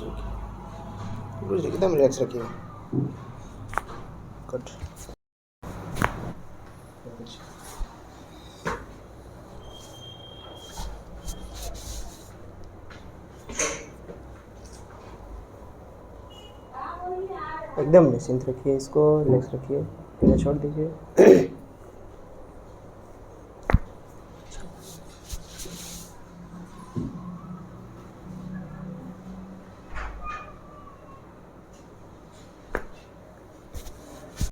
Loose रखिए, एकदम relax रखिए। कट। एकदम निश्चिंत रखिए, इसको रिलैक्स रखिए, इन्हें छोड़ दीजिए।